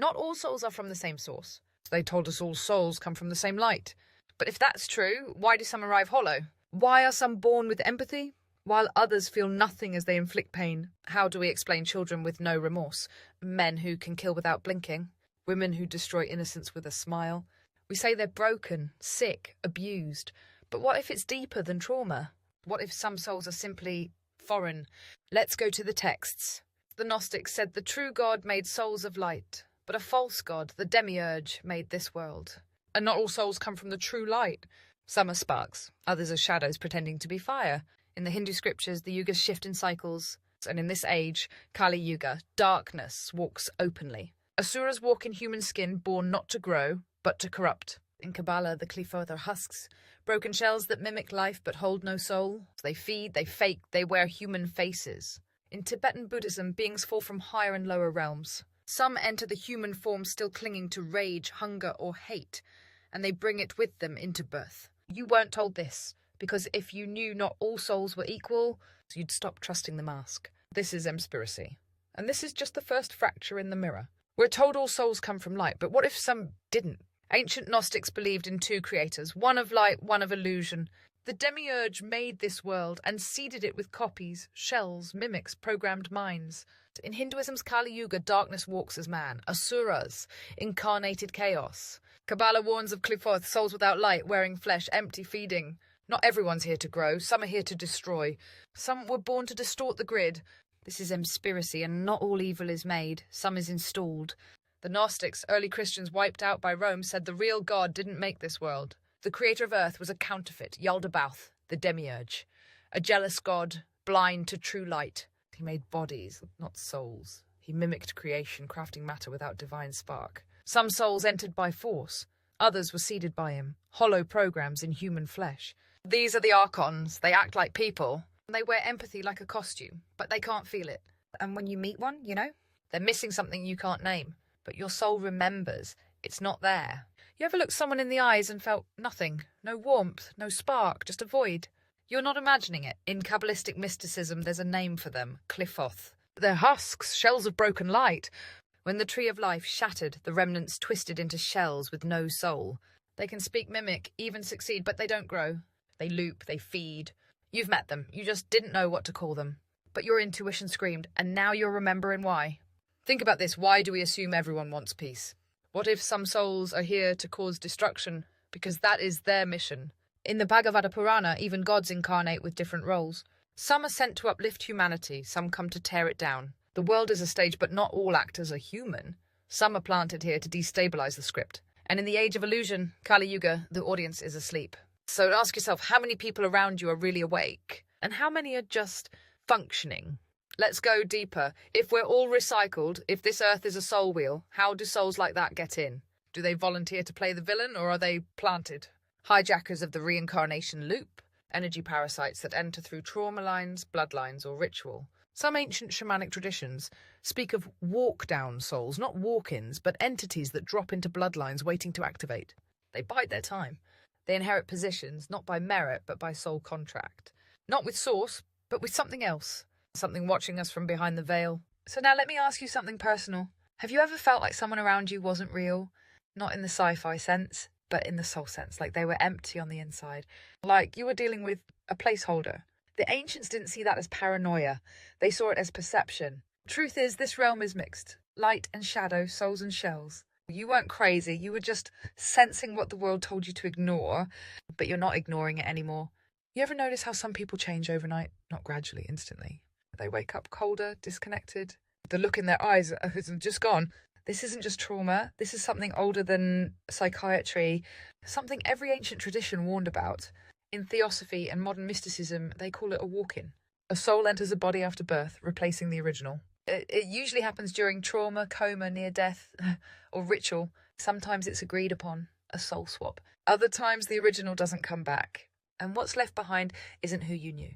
Not all souls are from the same source. They told us all souls come from the same light. But if that's true, why do some arrive hollow? Why are some born with empathy, while others feel nothing as they inflict pain? How do we explain children with no remorse? Men who can kill without blinking? Women who destroy innocence with a smile? We say they're broken, sick, abused. But what if it's deeper than trauma? What if some souls are simply foreign? Let's go to the texts. The Gnostics said the true God made souls of light, but a false God, the demiurge, made this world. And not all souls come from the true light. Some are sparks, others are shadows pretending to be fire. In the Hindu scriptures, the Yugas shift in cycles, and in this age, Kali Yuga, darkness walks openly. Asuras walk in human skin, born not to grow, but to corrupt. In Kabbalah, the Qliphoth are husks, broken shells that mimic life but hold no soul. They feed, they fake, they wear human faces. In Tibetan Buddhism, beings fall from higher and lower realms. Some enter the human form still clinging to rage, hunger, or hate, and they bring it with them into birth. You weren't told this, because if you knew not all souls were equal, you'd stop trusting the mask. This is Emspiracy. And this is just the first fracture in the mirror. We're told all souls come from light, but what if some didn't? Ancient Gnostics believed in two creators, one of light, one of illusion. The demiurge made this world and seeded it with copies, shells, mimics, programmed minds. In Hinduism's Kali Yuga, darkness walks as man. Asuras, incarnated chaos. Kabbalah warns of Qliphoth, souls without light, wearing flesh, empty, feeding. Not everyone's here to grow, some are here to destroy. Some were born to distort the grid. This is Emspiracy, and not all evil is made, some is installed. The Gnostics, early Christians wiped out by Rome, said the real God didn't make this world. The creator of earth was a counterfeit, Yaldabaoth, the demiurge. A jealous god, blind to true light. He made bodies, not souls. He mimicked creation, crafting matter without divine spark. Some souls entered by force. Others were seeded by him, hollow programs in human flesh. These are the Archons. They act like people. They wear empathy like a costume, but they can't feel it. And when you meet one, they're missing something you can't name. But your soul remembers. It's not there. You ever looked someone in the eyes and felt nothing? No warmth, no spark, just a void? You're not imagining it. In Kabbalistic mysticism, there's a name for them, Qliphoth. They're husks, shells of broken light. When the tree of life shattered, the remnants twisted into shells with no soul. They can speak, mimic, even succeed, but they don't grow. They loop, they feed. You've met them, you just didn't know what to call them. But your intuition screamed, and now you're remembering why. Think about this, why do we assume everyone wants peace? What if some souls are here to cause destruction, because that is their mission? In the Bhagavata Purana, even gods incarnate with different roles. Some are sent to uplift humanity, some come to tear it down. The world is a stage, but not all actors are human. Some are planted here to destabilize the script. And in the age of illusion, Kali Yuga, the audience is asleep. So ask yourself, how many people around you are really awake? And how many are just functioning? Let's go deeper. If we're all recycled, if this earth is a soul wheel, how do souls like that get in? Do they volunteer to play the villain, or are they planted? Hijackers of the reincarnation loop, energy parasites that enter through trauma lines, bloodlines, or ritual. Some ancient shamanic traditions speak of walk-down souls, not walk-ins, but entities that drop into bloodlines waiting to activate. They bide their time. They inherit positions, not by merit, but by soul contract. Not with source, but with something else. Something watching us from behind the veil. So now let me ask you something personal. Have you ever felt like someone around you wasn't real? Not in the sci-fi sense, but in the soul sense, like they were empty on the inside. Like you were dealing with a placeholder. The ancients didn't see that as paranoia. They saw it as perception. Truth is, this realm is mixed. Light and shadow, souls and shells. You weren't crazy. You were just sensing what the world told you to ignore, but you're not ignoring it anymore. You ever notice how some people change overnight? Not gradually, instantly. They wake up colder, disconnected. The look in their eyes is just gone. This isn't just trauma. This is something older than psychiatry. Something every ancient tradition warned about. In Theosophy and modern mysticism, they call it a walk-in. A soul enters a body after birth, replacing the original. It usually happens during trauma, coma, near-death, or ritual. Sometimes it's agreed upon, a soul swap. Other times the original doesn't come back. And what's left behind isn't who you knew.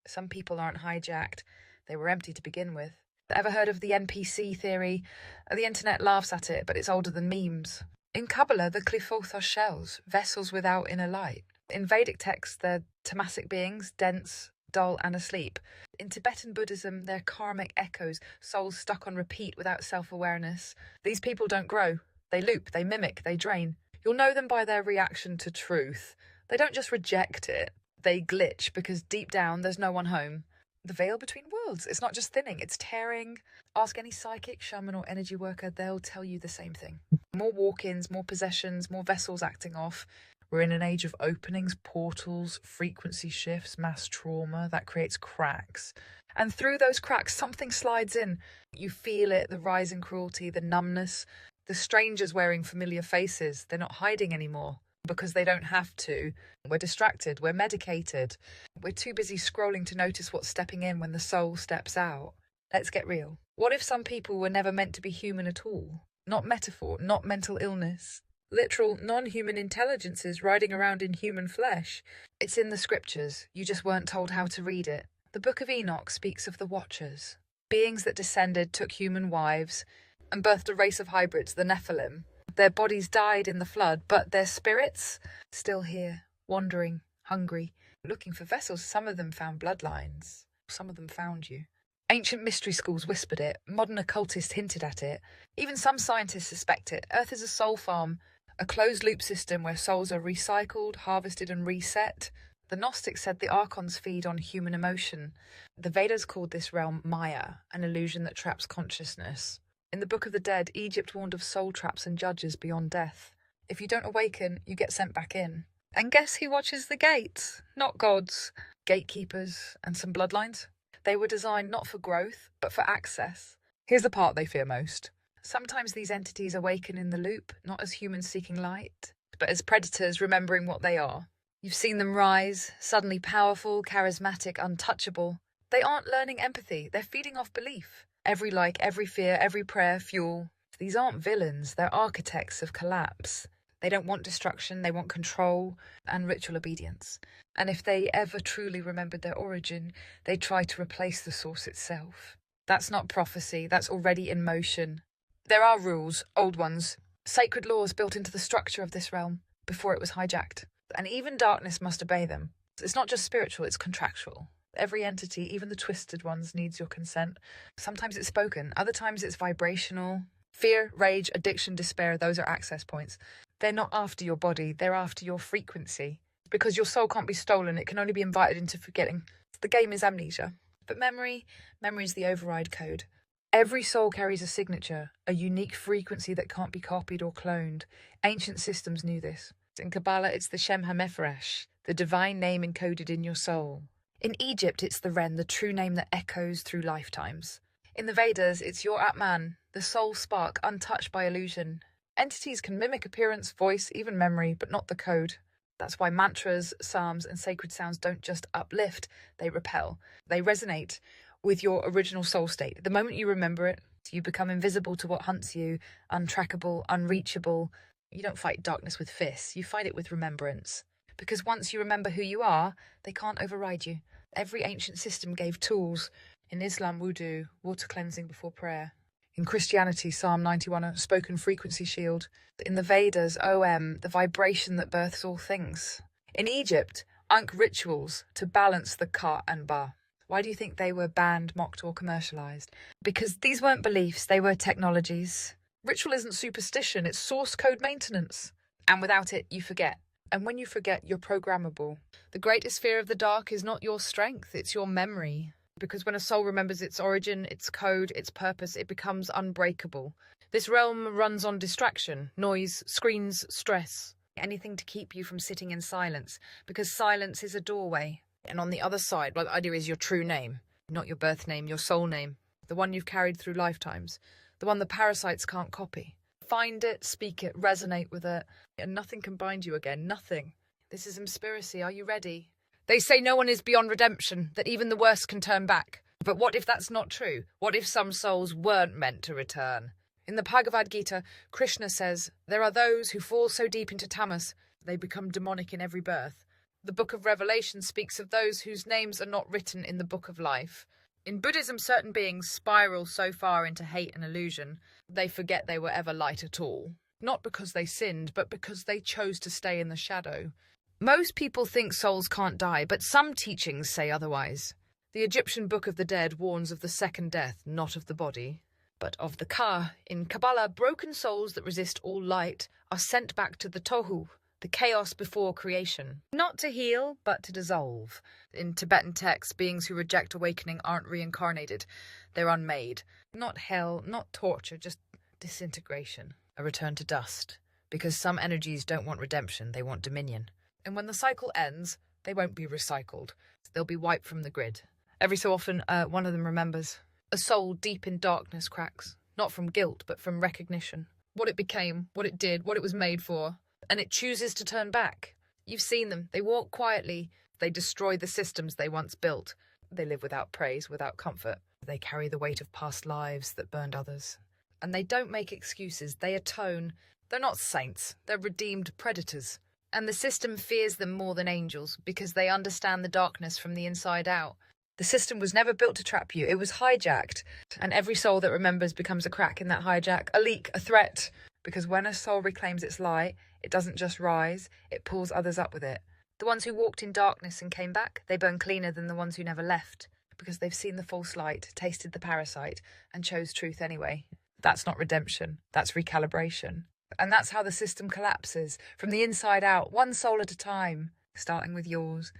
Some people aren't hijacked. They were empty to begin with. Ever heard of the NPC theory? The internet laughs at it, but it's older than memes. In Kabbalah, the Qliphoth are shells, vessels without inner light. In Vedic texts, they're tamasic beings, dense, dull and asleep. In Tibetan Buddhism, they're karmic echoes, souls stuck on repeat without self-awareness. These people don't grow. They loop, they mimic, they drain. You'll know them by their reaction to truth. They don't just reject it. They glitch because deep down there's no one home. The veil between worlds, it's not just thinning, it's tearing. Ask any psychic, shaman or energy worker, they'll tell you the same thing. More walk-ins, more possessions, more vessels acting off. We're in an age of openings, portals, frequency shifts, mass trauma that creates cracks. And through those cracks, something slides in. You feel it, the rise in cruelty, the numbness. The strangers wearing familiar faces, they're not hiding anymore because they don't have to. We're distracted, we're medicated. We're too busy scrolling to notice what's stepping in when the soul steps out. Let's get real. What if some people were never meant to be human at all? Not metaphor, not mental illness. Literal, non-human intelligences riding around in human flesh. It's in the scriptures, you just weren't told how to read it. The Book of Enoch speaks of the Watchers, beings that descended, took human wives, and birthed a race of hybrids, the Nephilim. Their bodies died in the flood, but their spirits still here, wandering, hungry, looking for vessels. Some of them found bloodlines. Some of them found you. Ancient mystery schools whispered it. Modern occultists hinted at it. Even some scientists suspect it. Earth is a soul farm, a closed-loop system where souls are recycled, harvested and reset. The Gnostics said the Archons feed on human emotion. The Vedas called this realm Maya, an illusion that traps consciousness. In the Book of the Dead, Egypt warned of soul traps and judges beyond death. If you don't awaken, you get sent back in. And guess who watches the gates? Not gods. Gatekeepers and some bloodlines. They were designed not for growth, but for access. Here's the part they fear most. Sometimes these entities awaken in the loop, not as humans seeking light, but as predators remembering what they are. You've seen them rise, suddenly powerful, charismatic, untouchable. They aren't learning empathy, they're feeding off belief. Every like, every fear, every prayer, fuel. These aren't villains, they're architects of collapse. They don't want destruction, they want control and ritual obedience. And if they ever truly remembered their origin, they try to replace the source itself. That's not prophecy, that's already in motion. There are rules, old ones, sacred laws built into the structure of this realm before it was hijacked. And even darkness must obey them. It's not just spiritual, it's contractual. Every entity, even the twisted ones, needs your consent. Sometimes it's spoken, other times it's vibrational. Fear, rage, addiction, despair, those are access points. They're not after your body, they're after your frequency. Because your soul can't be stolen, it can only be invited into forgetting. The game is amnesia. But memory is the override code. Every soul carries a signature, a unique frequency that can't be copied or cloned. Ancient systems knew this. In Kabbalah, it's the Shem HaMephoresh, the divine name encoded in your soul. In Egypt, it's the Ren, the true name that echoes through lifetimes. In the Vedas, it's your Atman, the soul spark untouched by illusion. Entities can mimic appearance, voice, even memory, but not the code. That's why mantras, psalms, and sacred sounds don't just uplift, they repel. They resonate with your original soul state. The moment you remember it, you become invisible to what hunts you, untrackable, unreachable. You don't fight darkness with fists, you fight it with remembrance. Because once you remember who you are, they can't override you. Every ancient system gave tools. In Islam, wudu, water cleansing before prayer. In Christianity, Psalm 91, a spoken frequency shield. In the Vedas, Om, the vibration that births all things. In Egypt, Ankh rituals to balance the Ka and Ba. Why do you think they were banned, mocked or commercialised? Because these weren't beliefs, they were technologies. Ritual isn't superstition, it's source code maintenance. And without it, you forget. And when you forget, you're programmable. The greatest fear of the dark is not your strength, it's your memory. Because when a soul remembers its origin, its code, its purpose, it becomes unbreakable. This realm runs on distraction, noise, screens, stress. Anything to keep you from sitting in silence. Because silence is a doorway. And on the other side, well, the idea is your true name. Not your birth name, your soul name. The one you've carried through lifetimes. The one the parasites can't copy. Find it, speak it, resonate with it, and nothing can bind you again, nothing. This is Emspiracy, are you ready? They say no one is beyond redemption, that even the worst can turn back. But what if that's not true? What if some souls weren't meant to return? In the Bhagavad Gita, Krishna says, there are those who fall so deep into tamas, they become demonic in every birth. The Book of Revelation speaks of those whose names are not written in the Book of Life. In Buddhism, certain beings spiral so far into hate and illusion, they forget they were ever light at all. Not because they sinned, but because they chose to stay in the shadow. Most people think souls can't die, but some teachings say otherwise. The Egyptian Book of the Dead warns of the second death, not of the body, but of the Ka. In Kabbalah, broken souls that resist all light are sent back to the Tohu, the chaos before creation. Not to heal, but to dissolve. In Tibetan texts, beings who reject awakening aren't reincarnated. They're unmade. Not hell, not torture, just disintegration. A return to dust. Because some energies don't want redemption, they want dominion. And when the cycle ends, they won't be recycled. They'll be wiped from the grid. Every so often, one of them remembers. A soul deep in darkness cracks. Not from guilt, but from recognition. What it became, what it did, what it was made for. And it chooses to turn back. You've seen them. They walk quietly. They destroy the systems they once built. They live without praise, without comfort. They carry the weight of past lives that burned others. And they don't make excuses. They atone. They're not saints. They're redeemed predators. And the system fears them more than angels because they understand the darkness from the inside out. The system was never built to trap you. It was hijacked. And every soul that remembers becomes a crack in that hijack, a leak, a threat. Because when a soul reclaims its light, it doesn't just rise, it pulls others up with it. The ones who walked in darkness and came back, they burn cleaner than the ones who never left. Because they've seen the false light, tasted the parasite, and chose truth anyway. That's not redemption. That's recalibration. And that's how the system collapses, from the inside out, one soul at a time, starting with yours.